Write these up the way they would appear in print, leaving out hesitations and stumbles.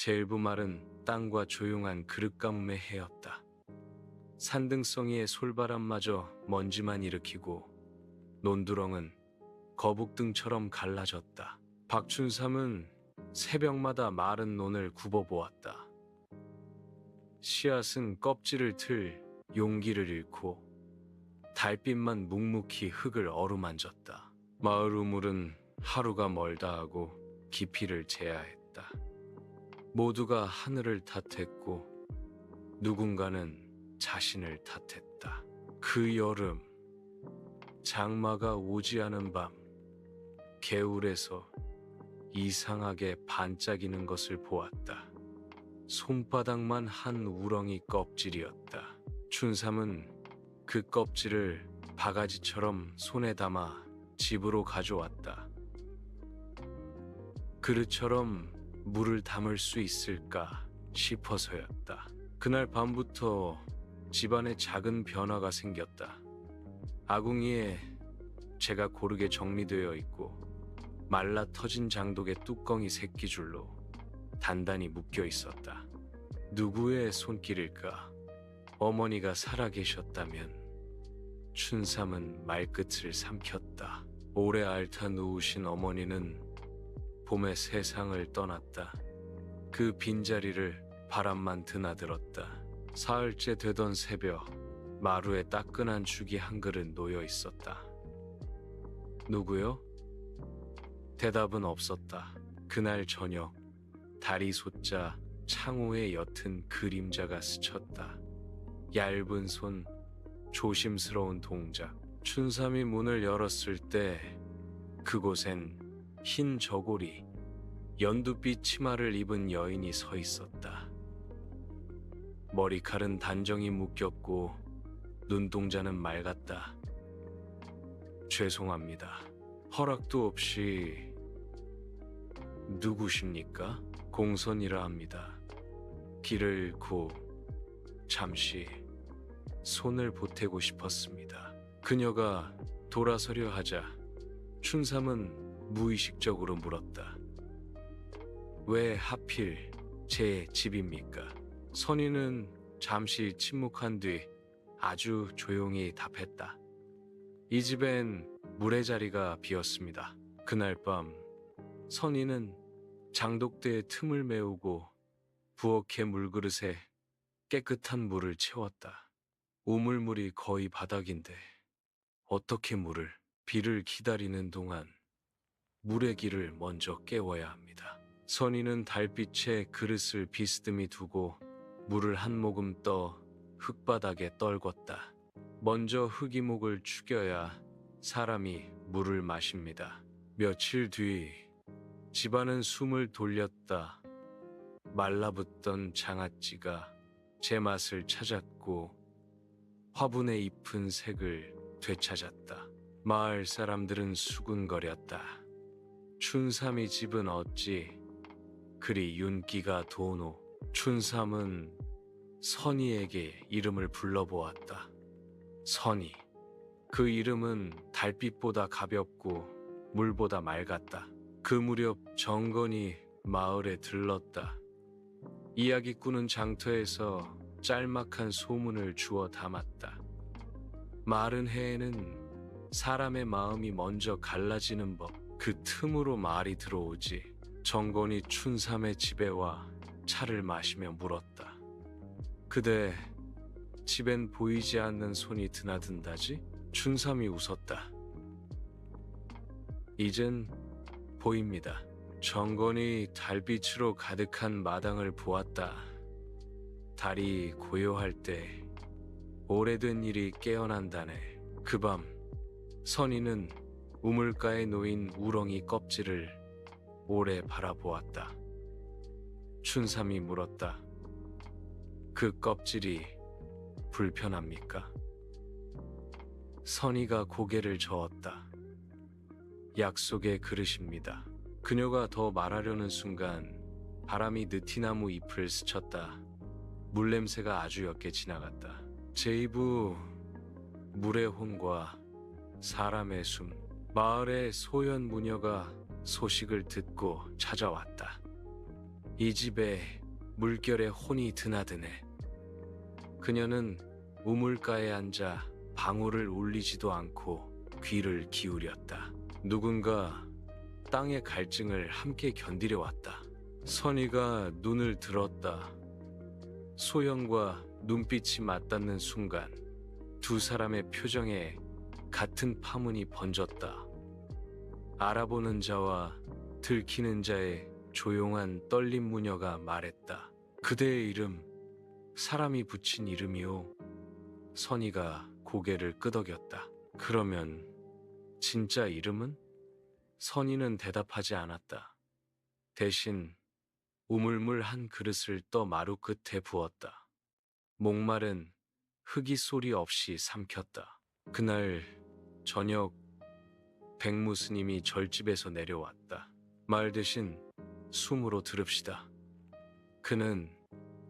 제일부 말은 땅과 조용한 그릇 가뭄의 해였다. 산등성이의 솔바람마저 먼지만 일으키고 논두렁은 거북등처럼 갈라졌다. 박춘삼은 새벽마다 마른 논을 굽어보았다. 씨앗은 껍질을 틀 용기를 잃고 달빛만 묵묵히 흙을 어루만졌다. 마을 우물은 하루가 멀다 하고 깊이를 재야했다. 모두가 하늘을 탓했고 누군가는 자신을 탓했다. 그 여름, 장마가 오지 않은 밤, 개울에서 이상하게 반짝이는 것을 보았다. 손바닥만 한 우렁이 껍질이었다. 춘삼은 그 껍질을 바가지처럼 손에 담아 집으로 가져왔다. 그릇처럼 물을 담을 수 있을까 싶어서였다. 그날 밤부터 집안에 작은 변화가 생겼다. 아궁이에 재가 고르게 정리되어 있고 말라 터진 장독의 뚜껑이 새끼줄로 단단히 묶여 있었다. 누구의 손길일까? 어머니가 살아계셨다면. 춘삼은 말끝을 삼켰다. 오래 앓다 누우신 어머니는 봄에 세상을 떠났다. 그 빈자리를 바람만 드나들었다. 사흘째 되던 새벽, 마루에 따끈한 죽이 한 그릇 놓여 있었다. 누구요? 대답은 없었다. 그날 저녁, 달이 솟자 창호의 옅은 그림자가 스쳤다. 얇은 손, 조심스러운 동작. 춘삼이 문을 열었을 때 그곳엔 흰 저고리, 연두빛 치마를 입은 여인이 서 있었다. 머리칼은 단정히 묶였고 눈동자는 맑았다. 죄송합니다. 허락도 없이. 누구십니까? 공선이라 합니다. 길을 잃고 잠시 손을 보태고 싶었습니다. 그녀가 돌아서려 하자 춘삼은 무의식적으로 물었다. 왜 하필 제 집입니까? 선희는 잠시 침묵한 뒤 아주 조용히 답했다. 이 집엔 물의 자리가 비었습니다. 그날 밤 선희는 장독대의 틈을 메우고 부엌의 물그릇에 깨끗한 물을 채웠다. 우물물이 거의 바닥인데 어떻게 물을? 비를 기다리는 동안 물의 길을 먼저 깨워야 합니다. 선희는 달빛에 그릇을 비스듬히 두고 물을 한 모금 떠 흙바닥에 떨궜다. 먼저 흙이목을 축여야 사람이 물을 마십니다. 며칠 뒤 집안은 숨을 돌렸다. 말라붙던 장아찌가 제맛을 찾았고 화분의 잎은 색을 되찾았다. 마을 사람들은 수군거렸다. 춘삼이 집은 어찌 그리 윤기가 도노. 춘삼은 선희에게 이름을 불러보았다. 선희. 그 이름은 달빛보다 가볍고 물보다 맑았다. 그 무렵 정건이 마을에 들렀다. 이야기꾼은 장터에서 짤막한 소문을 주워 담았다. 마른 해에는 사람의 마음이 먼저 갈라지는 법. 그 틈으로 말이 들어오지. 정건이 춘삼의 집에 와 차를 마시며 물었다. 그대 집엔 보이지 않는 손이 드나든다지? 춘삼이 웃었다. 이젠 보입니다. 정건이 달빛으로 가득한 마당을 보았다. 달이 고요할 때 오래된 일이 깨어난다네. 그 밤 선희는 우물가에 놓인 우렁이 껍질을 오래 바라보았다. 춘삼이 물었다. 그 껍질이 불편합니까? 선희가 고개를 저었다. 약속의 그릇입니다. 그녀가 더 말하려는 순간 바람이 느티나무 잎을 스쳤다. 물냄새가 아주 옅게 지나갔다. 제2부 물의 혼과 사람의 숨. 마을의 소현 무녀가 소식을 듣고 찾아왔다. 이 집에 물결에 혼이 드나드네. 그녀는 우물가에 앉아 방울을 울리지도 않고 귀를 기울였다. 누군가 땅의 갈증을 함께 견디려 왔다. 선희가 눈을 들었다. 소연과 눈빛이 맞닿는 순간 두 사람의 표정에 같은 파문이 번졌다. 알아보는 자와 들키는 자의 조용한 떨림 무녀가 말했다. 그대의 이름, 사람이 붙인 이름이오. 선희가 고개를 끄덕였다. 그러면 진짜 이름은? 선희는 대답하지 않았다. 대신 우물물 한 그릇을 떠 마루 끝에 부었다. 목마른 흙이 소리 없이 삼켰다. 그날 저녁 백무 스님이 절집에서 내려왔다. 말 대신 숨으로 들읍시다. 그는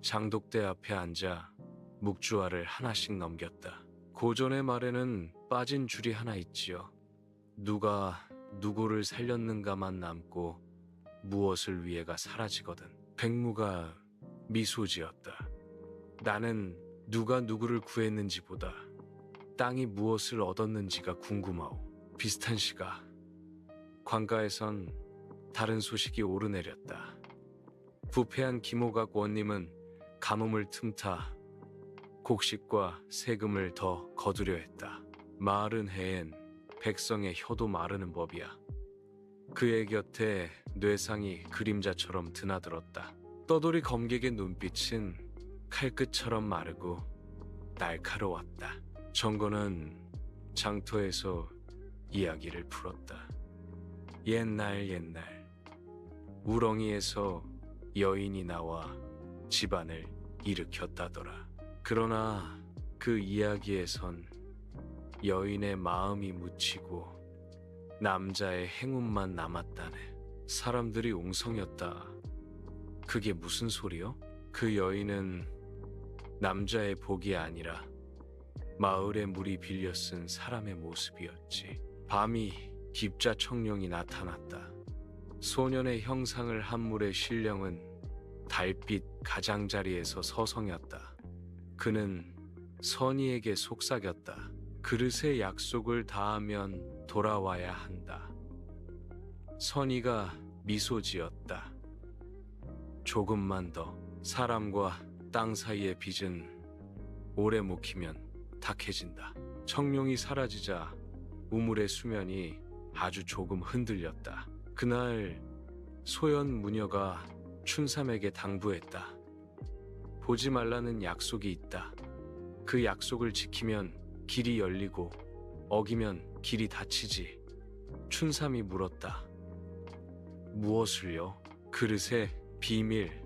장독대 앞에 앉아 묵주화를 하나씩 넘겼다. 고전의 말에는 빠진 줄이 하나 있지요. 누가 누구를 살렸는가만 남고 무엇을 위해가 사라지거든. 백무가 미소 지었다. 나는 누가 누구를 구했는지보다 땅이 무엇을 얻었는지가 궁금하오. 비슷한 시각 관가에선 다른 소식이 오르내렸다. 부패한 김호각 원님은 가뭄을 틈타 곡식과 세금을 더 거두려 했다. 마른 해엔 백성의 혀도 마르는 법이야. 그의 곁에 뇌상이 그림자처럼 드나들었다. 떠돌이 검객의 눈빛은 칼끝처럼 마르고 날카로웠다. 정건은 장터에서 이야기를 풀었다. 옛날 우렁이에서 여인이 나와 집안을 일으켰다더라. 그러나 그 이야기에선 여인의 마음이 묻히고 남자의 행운만 남았다네. 사람들이 웅성였다. 그게 무슨 소리요? 그 여인은 남자의 복이 아니라 마을의 물이 빌려 쓴 사람의 모습이었지. 밤이 깊자 청룡이 나타났다. 소년의 형상을 한 물의 신령은 달빛 가장자리에서 서성였다. 그는 선희에게 속삭였다. 그릇의 약속을 다하면 돌아와야 한다. 선희가 미소 지었다. 조금만 더. 사람과 땅 사이의 빚은 오래 묵히면 탁해진다. 청룡이 사라지자 우물의 수면이 아주 조금 흔들렸다. 그날 소연 무녀가 춘삼에게 당부했다. 보지 말라는 약속이 있다. 그 약속을 지키면 길이 열리고 어기면 길이 닫히지. 춘삼이 물었다. 무엇을요? 그릇의 비밀.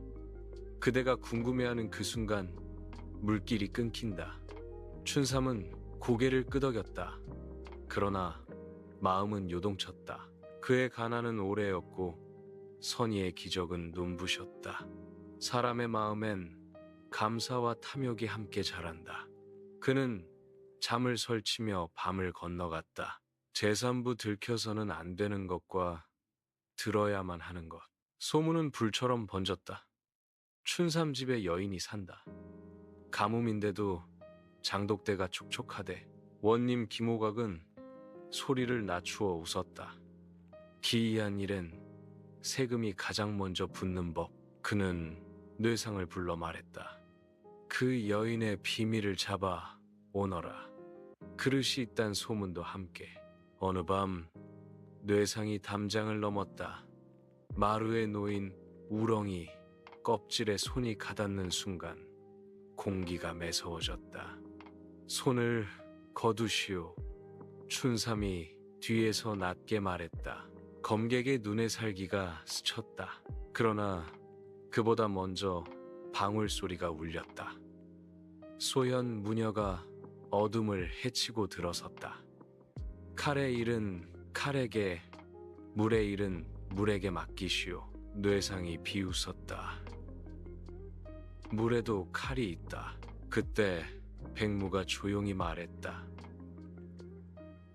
그대가 궁금해하는 그 순간 물길이 끊긴다. 춘삼은 고개를 끄덕였다. 그러나 마음은 요동쳤다. 그의 가난은 오래였고 선의의 기적은 눈부셨다. 사람의 마음엔 감사와 탐욕이 함께 자란다. 그는 잠을 설치며 밤을 건너갔다. 재산부 들켜서는 안 되는 것과 들어야만 하는 것. 소문은 불처럼 번졌다. 춘삼집에 여인이 산다. 가뭄인데도 장독대가 촉촉하대. 원님 김호각은 소리를 낮추어 웃었다. 기이한 일엔 세금이 가장 먼저 붙는 법. 그는 뇌상을 불러 말했다. 그 여인의 비밀을 잡아 오너라. 그릇이 있단 소문도 함께. 어느 밤 뇌상이 담장을 넘었다. 마루에 놓인 우렁이 껍질에 손이 가닿는 순간 공기가 매서워졌다. 손을 거두시오. 춘삼이 뒤에서 낮게 말했다. 검객의 눈의 살기가 스쳤다. 그러나 그보다 먼저 방울 소리가 울렸다. 소연 무녀가 어둠을 헤치고 들어섰다. 칼의 일은 칼에게, 물의 일은 물에게 맡기시오. 뇌상이 비웃었다. 물에도 칼이 있다. 그때 백무가 조용히 말했다.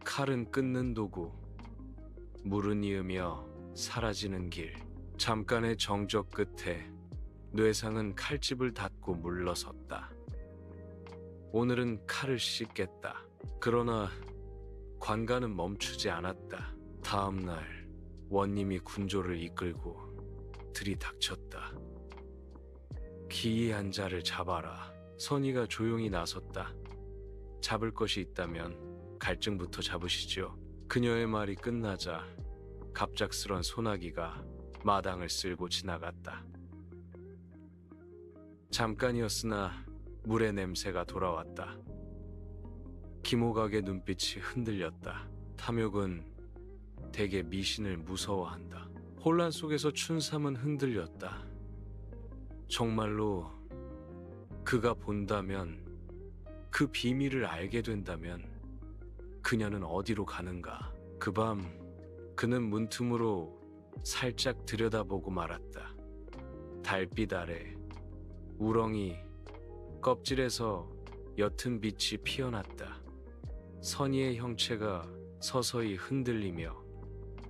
칼은 끊는 도구, 물은 이으며 사라지는 길. 잠깐의 정적 끝에 뇌상은 칼집을 닫고 물러섰다. 오늘은 칼을 씻겠다. 그러나 관가는 멈추지 않았다. 다음 날 원님이 군조를 이끌고 들이닥쳤다. 기이한 자를 잡아라. 선의가 조용히 나섰다. 잡을 것이 있다면 갈증부터 잡으시죠. 그녀의 말이 끝나자 갑작스런 소나기가 마당을 쓸고 지나갔다. 잠깐이었으나 물의 냄새가 돌아왔다. 김호각의 눈빛이 흔들렸다. 탐욕은 대개 미신을 무서워한다. 혼란 속에서 춘삼은 흔들렸다. 정말로 그가 본다면, 그 비밀을 알게 된다면 그녀는 어디로 가는가? 그 밤 그는 문틈으로 살짝 들여다보고 말았다. 달빛 아래 우렁이 껍질에서 옅은 빛이 피어났다. 선의의 형체가 서서히 흔들리며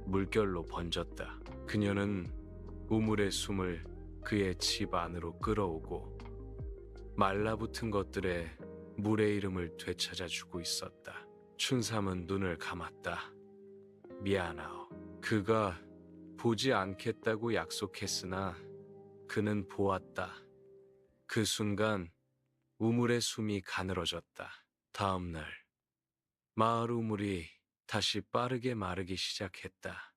물결로 번졌다. 그녀는 우물의 숨을 그의 집 안으로 끌어오고 말라붙은 것들의 물의 이름을 되찾아주고 있었다. 춘삼은 눈을 감았다. 미안하오. 그가 보지 않겠다고 약속했으나 그는 보았다. 그 순간 우물의 숨이 가늘어졌다. 다음 날 마을 우물이 다시 빠르게 마르기 시작했다.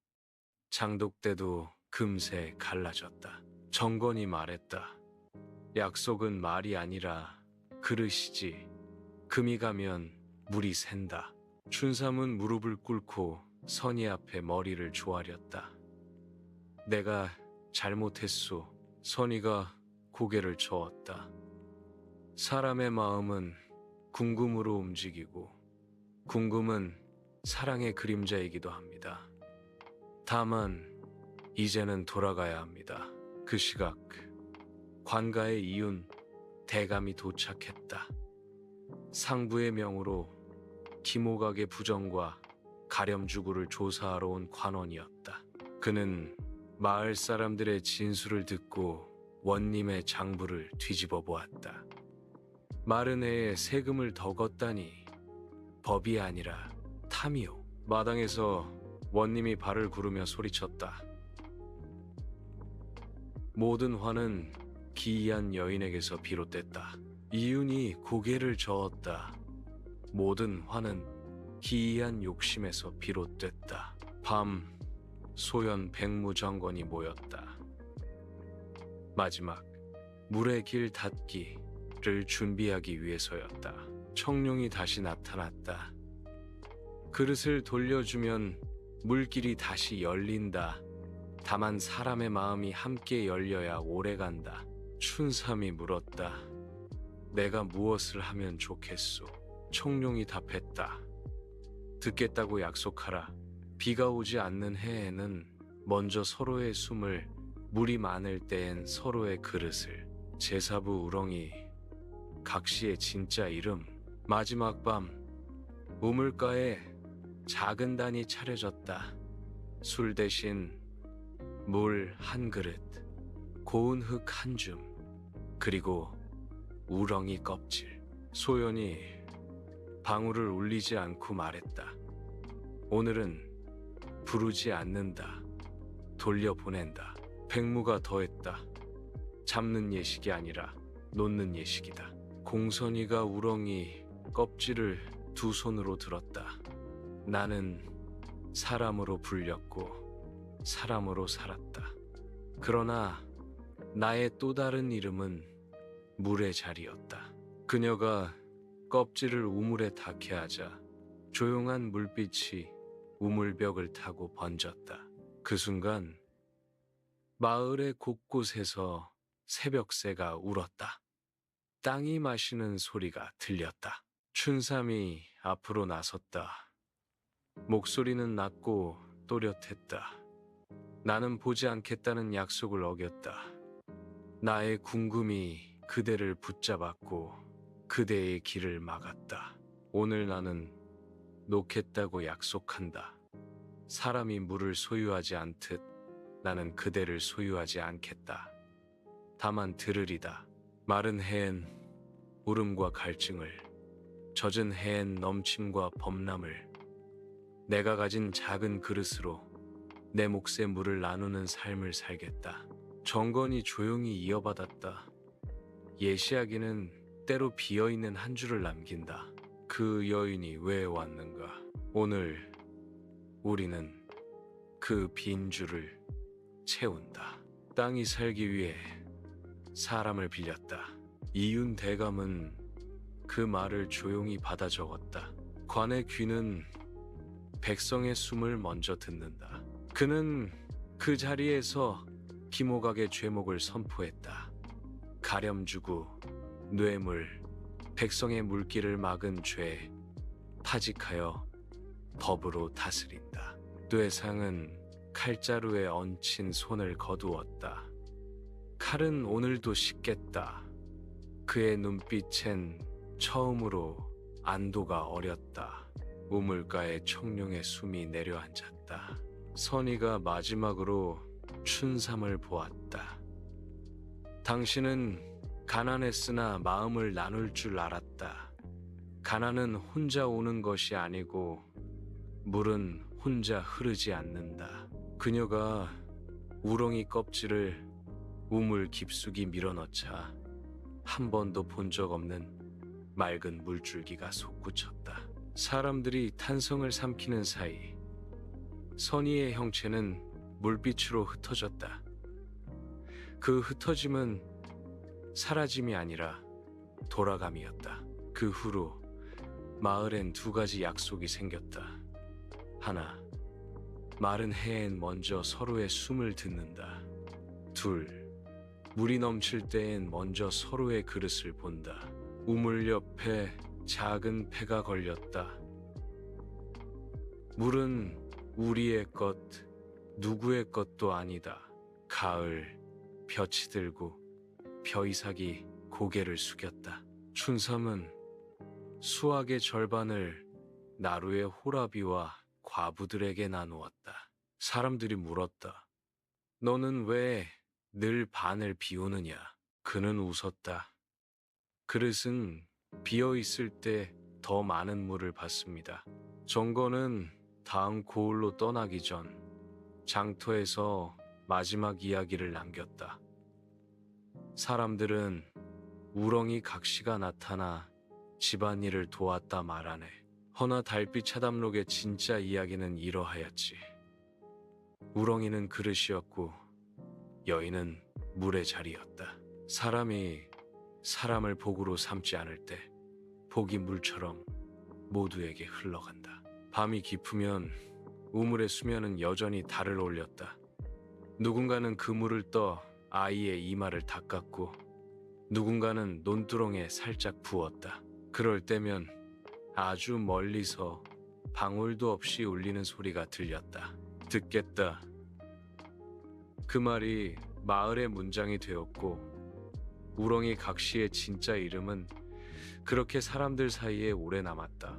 장독대도 금세 갈라졌다. 정건이 말했다. 약속은 말이 아니라 그릇이지. 금이 가면 물이 샌다. 춘삼은 무릎을 꿇고 선의 앞에 머리를 조아렸다. 내가 잘못했소. 선의가 고개를 저었다. 사람의 마음은 궁금으로 움직이고 궁금은 사랑의 그림자이기도 합니다. 다만 이제는 돌아가야 합니다. 그 시각 관가의 이윤 대감이 도착했다. 상부의 명으로 김호각의 부정과 가렴주구를 조사하러 온 관원이었다. 그는 마을 사람들의 진술을 듣고 원님의 장부를 뒤집어 보았다. 마른 해에 세금을 더 걷다니 법이 아니라 탐이요. 마당에서 원님이 발을 구르며 소리쳤다. 모든 화는 기이한 여인에게서 비롯됐다. 이윤이 고개를 저었다. 모든 화는 기이한 욕심에서 비롯됐다. 밤 소연 백무장관이 모였다. 마지막 물의 길 닫기를 준비하기 위해서였다. 청룡이 다시 나타났다. 그릇을 돌려주면 물길이 다시 열린다. 다만 사람의 마음이 함께 열려야 오래간다. 춘삼이 물었다. 내가 무엇을 하면 좋겠소? 청룡이 답했다. 듣겠다고 약속하라. 비가 오지 않는 해에는 먼저 서로의 숨을, 물이 많을 때엔 서로의 그릇을. 제사부 우렁이, 각시의 진짜 이름. 마지막 밤 우물가에 작은 단이 차려졌다. 술 대신 물 한 그릇, 고운 흙 한 줌, 그리고 우렁이 껍질. 소연이 방울을 울리지 않고 말했다. 오늘은 부르지 않는다. 돌려보낸다. 백무가 더했다. 잡는 예식이 아니라 놓는 예식이다. 공선이가 우렁이 껍질을 두 손으로 들었다. 나는 사람으로 불렸고 사람으로 살았다. 그러나 나의 또 다른 이름은 물의 자리였다. 그녀가 껍질을 우물에 닿게 하자 조용한 물빛이 우물벽을 타고 번졌다. 그 순간 마을의 곳곳에서 새벽새가 울었다. 땅이 마시는 소리가 들렸다. 춘삼이 앞으로 나섰다. 목소리는 낮고 또렷했다. 나는 보지 않겠다는 약속을 어겼다. 나의 궁금이 그대를 붙잡았고 그대의 길을 막았다. 오늘 나는 놓겠다고 약속한다. 사람이 물을 소유하지 않듯 나는 그대를 소유하지 않겠다. 다만 들으리다. 마른 해엔 울음과 갈증을, 젖은 해엔 넘침과 범람을, 내가 가진 작은 그릇으로 내 몫의 물을 나누는 삶을 살겠다. 정건이 조용히 이어받았다. 예시하기는 때로 비어있는 한 줄을 남긴다. 그 여인이 왜 왔는가? 오늘 우리는 그 빈 줄을 채운다. 땅이 살기 위해 사람을 빌렸다. 이윤 대감은 그 말을 조용히 받아 적었다. 관의 귀는 백성의 숨을 먼저 듣는다. 그는 그 자리에서 김호각의 죄목을 선포했다. 가렴 주고 뇌물, 백성의 물길을 막은 죄, 파직하여 법으로 다스린다. 뇌상은 칼자루에 얹힌 손을 거두었다. 칼은 오늘도 씻겠다. 그의 눈빛엔 처음으로 안도가 어렸다. 우물가에 청룡의 숨이 내려앉았다. 선의가 마지막으로 춘삼을 보았다. 당신은 가난했으나 마음을 나눌 줄 알았다. 가난은 혼자 오는 것이 아니고 물은 혼자 흐르지 않는다. 그녀가 우렁이 껍질을 우물 깊숙이 밀어넣자 한 번도 본 적 없는 맑은 물줄기가 솟구쳤다. 사람들이 탄성을 삼키는 사이 선의의 형체는 물빛으로 흩어졌다. 그 흩어짐은 사라짐이 아니라 돌아감이었다. 그 후로 마을엔 두 가지 약속이 생겼다. 하나, 마른 해엔 먼저 서로의 숨을 듣는다. 둘, 물이 넘칠 때엔 먼저 서로의 그릇을 본다. 우물 옆에 작은 패가 걸렸다. 물은 우리의 것, 누구의 것도 아니다. 가을, 볕이 들고 벼이삭이 고개를 숙였다. 춘삼은 수확의 절반을 나루의 호라비와 과부들에게 나누었다. 사람들이 물었다. 너는 왜 늘 반을 비우느냐? 그는 웃었다. 그릇은 비어있을 때 더 많은 물을 받습니다. 정건은 다음 고을로 떠나기 전 장터에서 마지막 이야기를 남겼다. 사람들은 우렁이 각시가 나타나 집안일을 도왔다 말하네. 허나 달빛 차담록의 진짜 이야기는 이러하였지. 우렁이는 그릇이었고 여인은 물의 자리였다. 사람이 사람을 복으로 삼지 않을 때 복이 물처럼 모두에게 흘러간다. 밤이 깊으면 우물의 수면은 여전히 달을 올렸다. 누군가는 그 물을 떠 아이의 이마를 닦았고 누군가는 논두렁에 살짝 부었다. 그럴 때면 아주 멀리서 방울도 없이 울리는 소리가 들렸다. 듣겠다. 그 말이 마을의 문장이 되었고 우렁이 각시의 진짜 이름은 그렇게 사람들 사이에 오래 남았다.